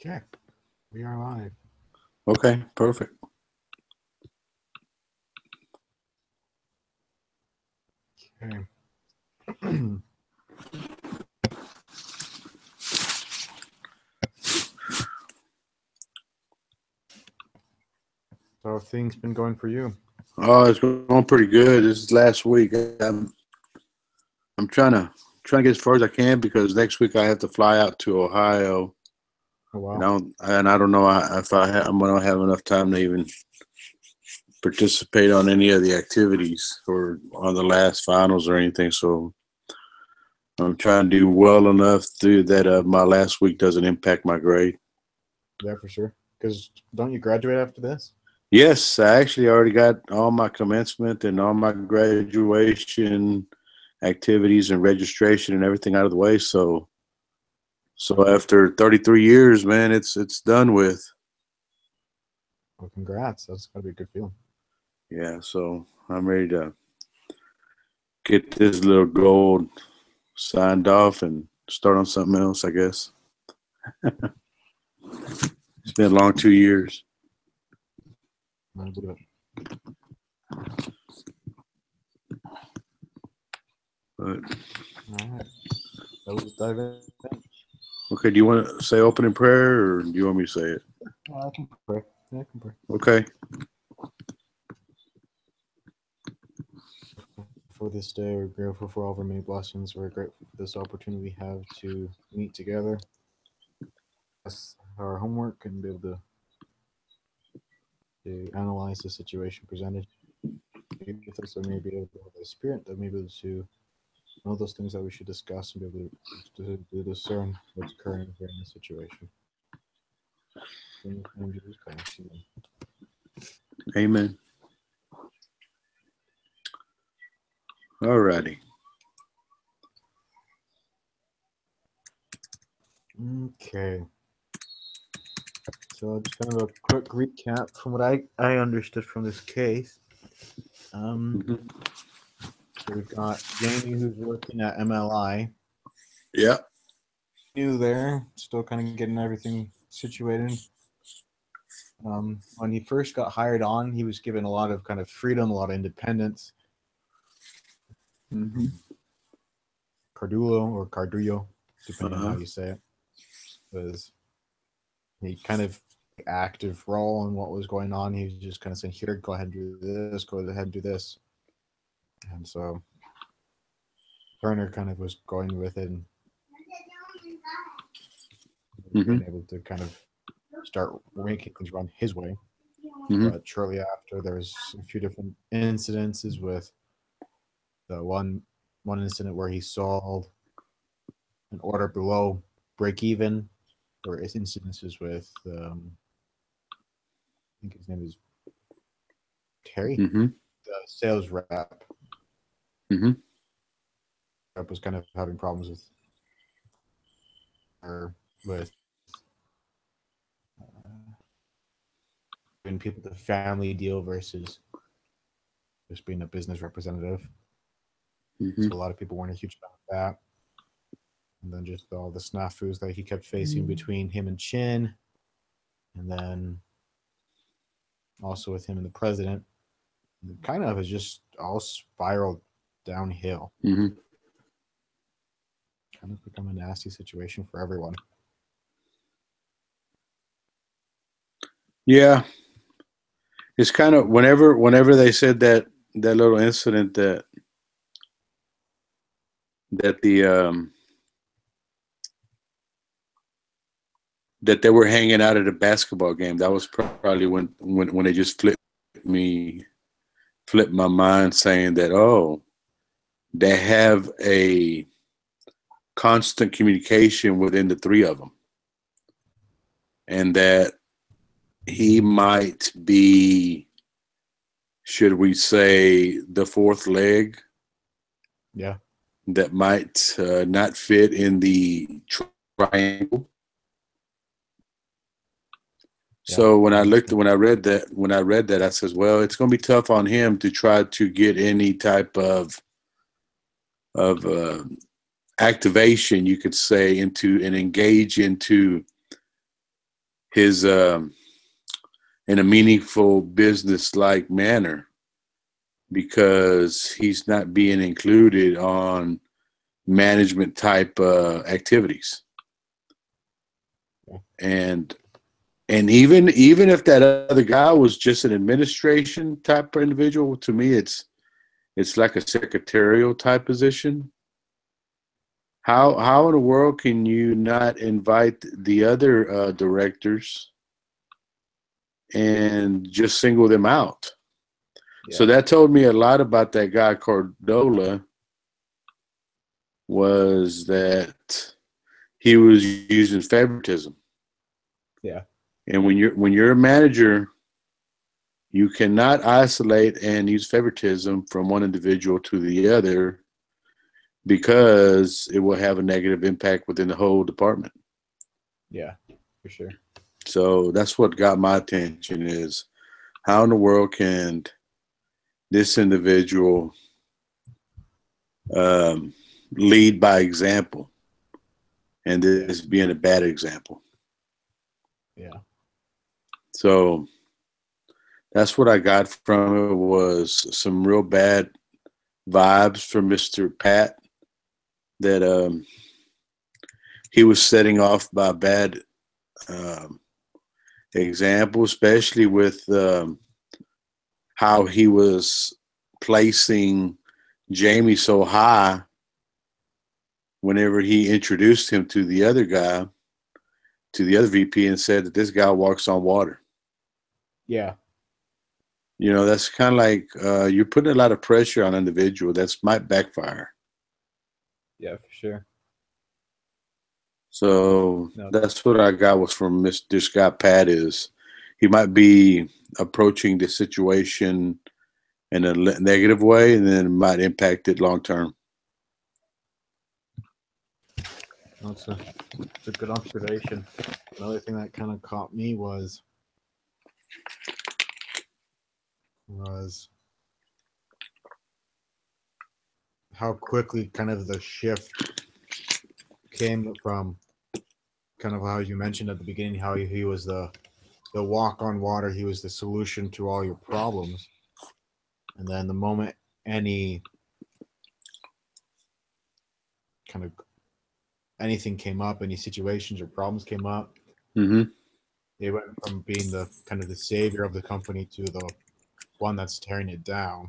Okay, we are live. Okay, perfect. Okay. So how things been going for you? Oh, it's going pretty good. This is last week. I'm trying to get as far as I can because next week I have to fly out to Ohio, Oh and wow. I don't know if I'm gonna have enough time to even participate on any of the activities or on the last finals or anything. So I'm trying to do well enough through that my last week doesn't impact my grade. Yeah, for sure. Because don't you graduate after this? Yes, I actually already got all my commencement and all my graduation activities and registration and everything out of the way. So after 33 years, man, it's done with. Well, congrats. That's gotta be a good feeling. Yeah, so I'm ready to get this little gold signed off and start on something else, I guess. It's been a long 2 years. I believe it. But All right. So we'll just dive in. okay, do you want to say opening prayer or do you want me to say it? I can pray. Yeah, I can pray. Okay. For this day, we're grateful for all of our many blessings. We're grateful for this opportunity we have to meet together, discuss our homework, and be able to analyze the situation presented. Be with us, that may be able to have the spirit, that may be able to know those things that we should discuss and be able to discern what's occurring here in this situation. In the name of Jesus Christ, amen. Amen. All righty. Okay. So just kind of a quick recap from what I understood from this case. Mhm. So we've got Jamie who's working at MLI. Yeah. New there, still kind of getting everything situated. When he first got hired on, he was given a lot of kind of freedom, a lot of independence. Hmm. Um, Cardullo or Cardullo, depending on how Uh-huh. you say it, was he kind of active role in what was going on. He was just kind of saying, "Here, go ahead and do this. Go ahead and do this." And so Turner kind of was going with it and Hmm. being able to kind of start making things run his way. Hmm. But shortly after, there was a few different incidences with the one incident where he sold an order below break even. There were incidences with I think his name is Terry, Hmm. the sales Hmm. rep was kind of having problems with her with giving people the family deal versus just being a business representative. Hmm. So a lot of people weren't a huge fan of that. And then just all the snafus that he kept facing between him and Chin, and then also with him and the president, it kind of has just all spiraled downhill. Hmm. Kind of become a nasty situation for everyone. Yeah, it's kind of whenever they said that little incident that that they were hanging out at a basketball game. That was probably when they just flipped my mind, saying that they have a constant communication within the three of them, and that he might be, should we say, the fourth leg Yeah. that might not fit in the triangle. Yeah. So That's kind when I read that, I says, well, it's going to be tough on him to try to get any type of activation, you could say, into and engage into his in a meaningful business-like manner, because he's not being included on management type activities. And even if that other guy was just an administration type of individual, to me it's like a secretarial type position. How in the world can you not invite the other directors and just single them out? Yeah. So that told me a lot about that guy Cordola, was that he was using favoritism. Yeah. And when you're a manager, you cannot isolate and use favoritism from one individual to the other, because it will have a negative impact within the whole department. Yeah, for sure. So that's what got my attention, is how in the world can this individual lead by example, and this being a bad example. Yeah. So that's what I got from it, was some real bad vibes from Mr. Pat, that he was setting off by bad example, especially with how he was placing Jamie so high whenever he introduced him to the other guy, to the other VP, and said that this guy walks on water. Yeah. You know, that's kind of like you're putting a lot of pressure on an individual that might backfire. Yeah, for sure. So that's what I got was from Mr. Scott Pat, is he might be approaching the situation in a negative way, and then it might impact it long term. That's a good observation. Another thing that kind of caught me was how quickly kind of the shift came from kind of how you mentioned at the beginning, how he was the walk on water, he was the solution to all your problems. And then the moment any kind of anything came up, any situations or problems came up, they went from being the kind of the savior of the company to the one that's tearing it down.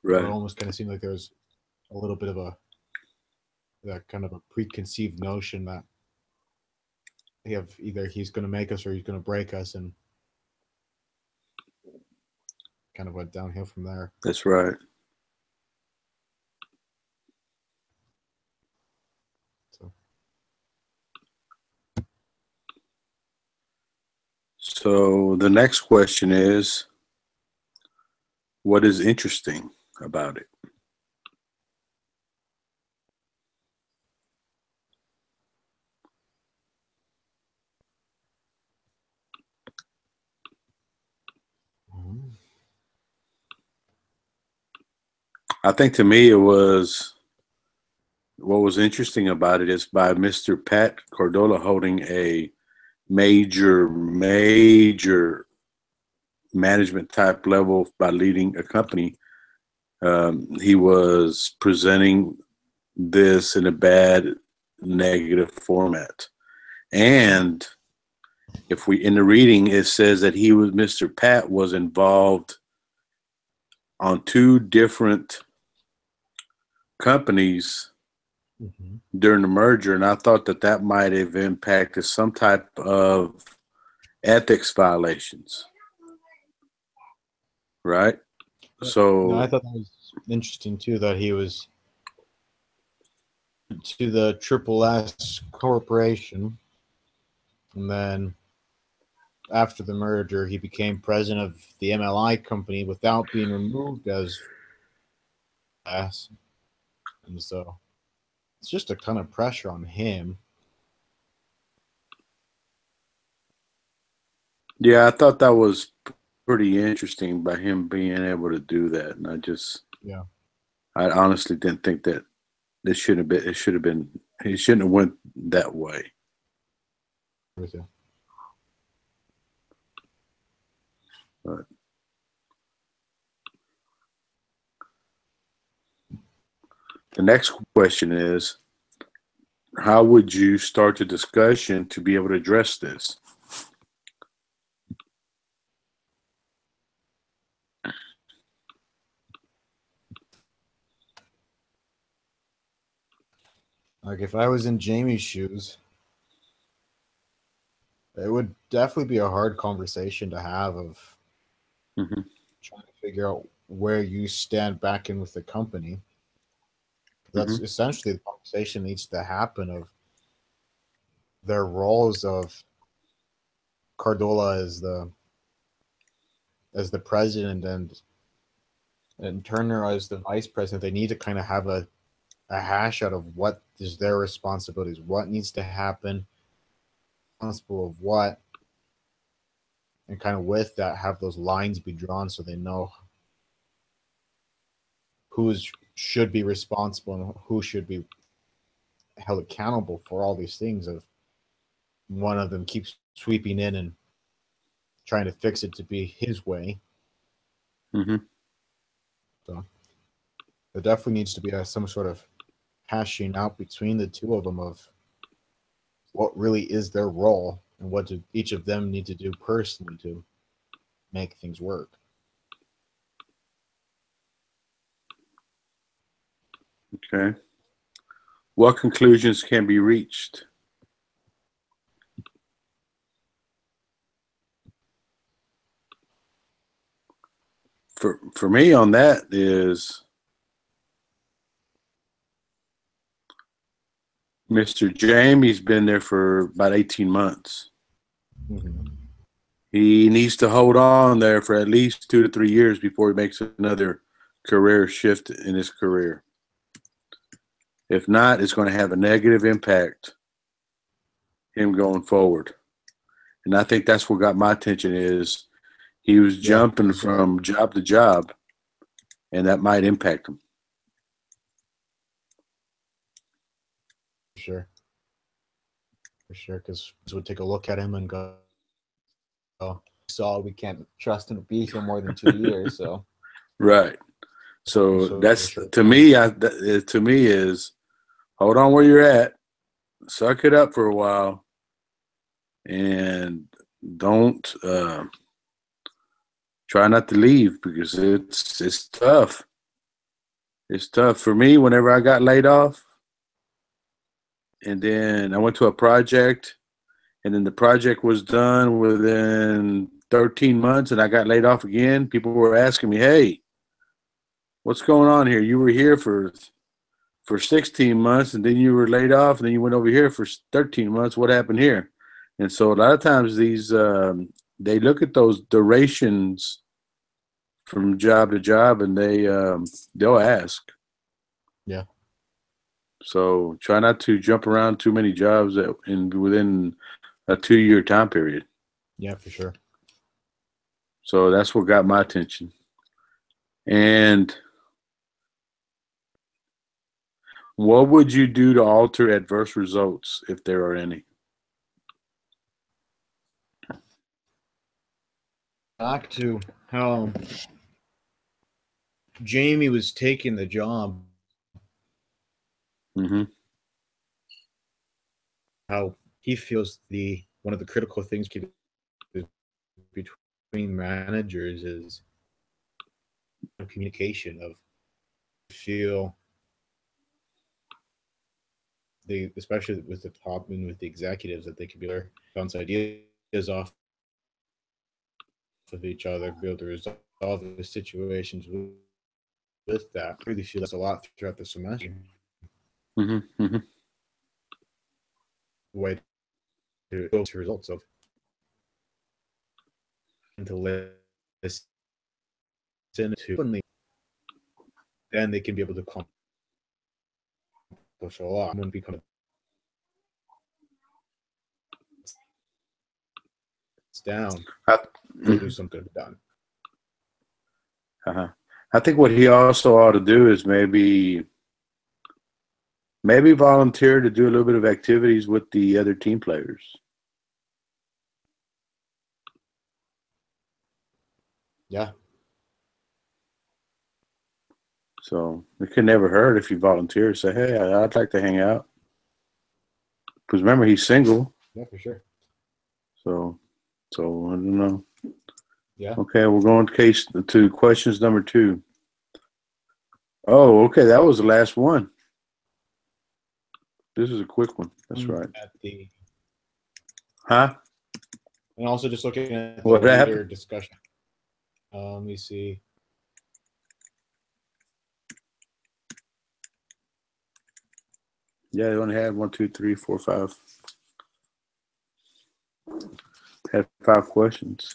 Right. It almost kind of seemed like there was a little bit of that kind of a preconceived notion that either he's going to make us or he's going to break us, and kind of went downhill from there. That's right. So the next question is, what is interesting about it? I think to me what was interesting about it is by Mr. Pat Cordola holding a major management type level by leading a company. He was presenting this in a bad, negative format. And if we, in the reading, it says that Mr. Pat was involved on 2 different companies during the merger, and I thought that might have impacted some type of ethics violations, right? So I thought that was interesting too, that he was to the Triple S Corporation, and then after the merger, he became president of the MLI company without being removed as S. And so it's just a ton of pressure on him. Yeah, I thought that was pretty interesting by him being able to do that. And I honestly didn't think that he shouldn't have went that way. With you. But the next question is, how would you start the discussion to be able to address this? Like if I was in Jamie's shoes, it would definitely be a hard conversation to have of Mhm. trying to figure out where you stand back in with the company. That's essentially the conversation needs to happen of their roles of Cardola as the president and Turner as the vice president. They need to kind of have a hash out of what is their responsibilities, what needs to happen, responsible of what, and kind of with that have those lines be drawn so they know who should be responsible and who should be held accountable for all these things. Of one of them keeps sweeping in and trying to fix it to be his way. Mhm. So there definitely needs to be some sort of hashing out between the two of them of what really is their role and what do each of them need to do personally to make things work. Okay. What conclusions can be reached? For me on that is Mr. Jamie's been there for about 18 months. Mm-hmm. He needs to hold on there for at least 2 to 3 years before he makes another career shift in his career. If not, it's going to have a negative impact him going forward. And I think that's what got my attention is he was jumping from job to job, and that might impact him. For sure, because we'll take a look at him and go, "Oh, so we can't trust him to be here more than 2 years." So Right. So that's sure. to me. To me is hold on where you're at, suck it up for a while, and don't try not to leave because it's tough. It's tough for me. Whenever I got laid off, and then I went to a project, and then the project was done within 13 months, and I got laid off again. People were asking me, "Hey, what's going on here? You were here for 16 months, and then you were laid off, and then you went over here for 13 months. What happened here?" And so a lot of times these they look at those durations from job to job, and they'll ask. Yeah. So try not to jump around too many jobs within a 2-year time period. Yeah, for sure. So that's what got my attention. And what would you do to alter adverse results if there are any? Back to how Jamie was taking the job, Mm-hmm. how he feels one of the critical things between managers is communication of feel they, especially with the top and with the executives, that they could be able to bounce ideas off of each other, be able to resolve the situations with that. I really feel that's a lot throughout the semester. Mm-hmm. Mm-hmm. Way to go to results of and to listen to, then they can be able to accomplish a lot. Wouldn't become it's down. Do something done. Uh-huh. I think what he also ought to do is maybe volunteer to do a little bit of activities with the other team players. Yeah. So it could never hurt if you volunteer. Say, hey, I'd like to hang out. Because remember, he's single. Yeah, for sure. So I don't know. Yeah. Okay, we're going to questions number 2. Oh, okay, that was the last one. This is a quick one. That's right. Huh? And also just looking at the What leader happened? discussion. Let me see. Yeah, they only had 1, 2, 3, 4, 5. Had 5 questions.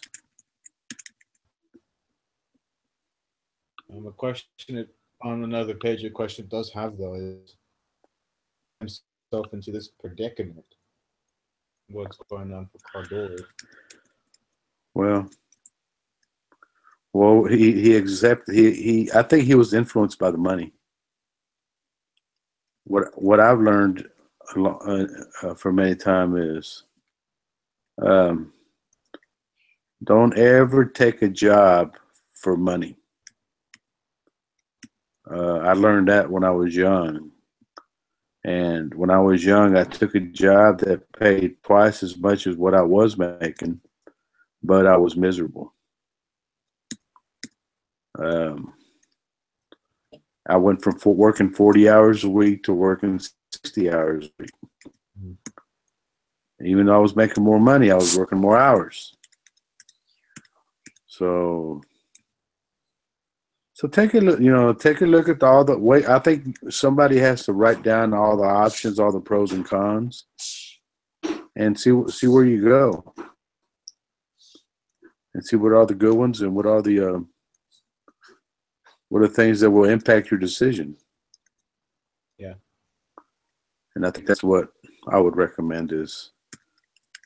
A question on another page, a question it does have though is himself into this predicament. What's going on for Cardori? Well, he I think he was influenced by the money. What I've learned for many time is, don't ever take a job for money. I learned that when I was young. And when I was young, I took a job that paid twice as much as what I was making, but I was miserable. I went from working 40 hours a week to working 60 hours a week. Even though I was making more money, I was working more hours. So take a look, take a look at all the way. I think somebody has to write down all the options, all the pros and cons, and see where you go, and see what are the good ones and what are the things that will impact your decision. Yeah. And I think that's what I would recommend is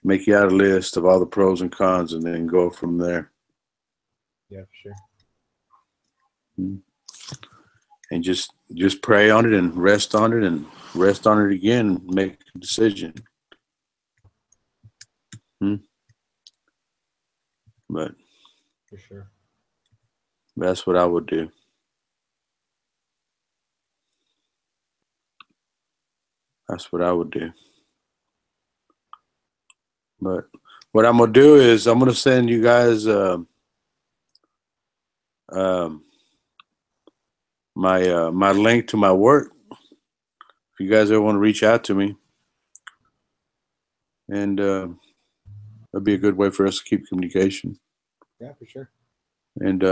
make you out a list of all the pros and cons and then go from there. Yeah, for sure. And just pray on it and rest on it and rest on it again and make a decision. But For sure. That's what I would do. That's what I would do. But what I'm gonna do is I'm gonna send you guys my link to my work. If you guys ever want to reach out to me, and that'd be a good way for us to keep communication. Yeah, for sure. And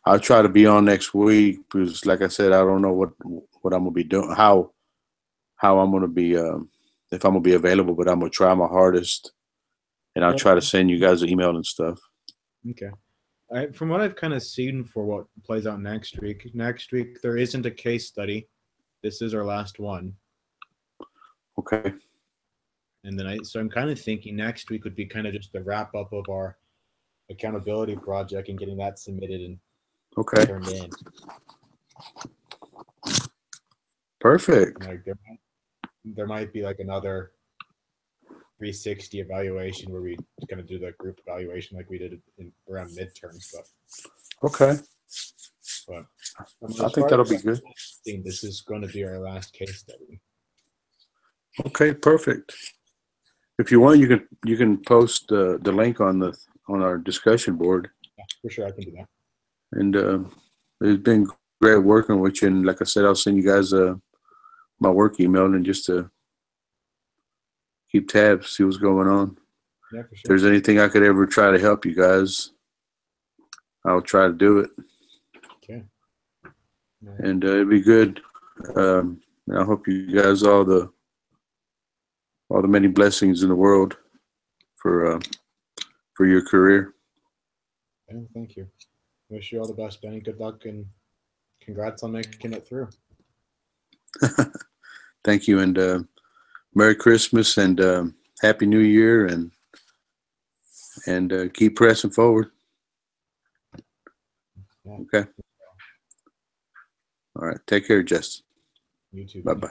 I'll try to be on next week because, like I said, I don't know what I'm gonna be doing, how I'm gonna be, if I'm gonna be available, but I'm gonna try my hardest, and I'll try to send you guys an email and stuff. Okay. From what I've kind of seen for what plays out next week there isn't a case study. This is our last one. Okay. And then I'm kind of thinking next week would be kind of just the wrap up of our accountability project and getting that submitted and turned in. Perfect. Like there might be like another 360 evaluation where we kind of do the group evaluation like we did around midterms, but I think that'll be good. This is going to be our last case study. Okay, perfect. If you want, you can post the link on our discussion board. Yeah, for sure, I can do that. And it's been great working with you. And like I said, I'll send you guys my work email and just to keep tabs, see what's going on. Yeah, for sure. If there's anything I could ever try to help you guys, I'll try to do it. Okay. Right. And it'd be good. And I hope you guys all the many blessings in the world for your career. Yeah, thank you. Wish you all the best, Benny. Good luck and congrats on making it through. Thank you, and Merry Christmas and Happy New Year, and keep pressing forward. Yeah. Okay. All right. Take care, Justin. You too. Bye-bye.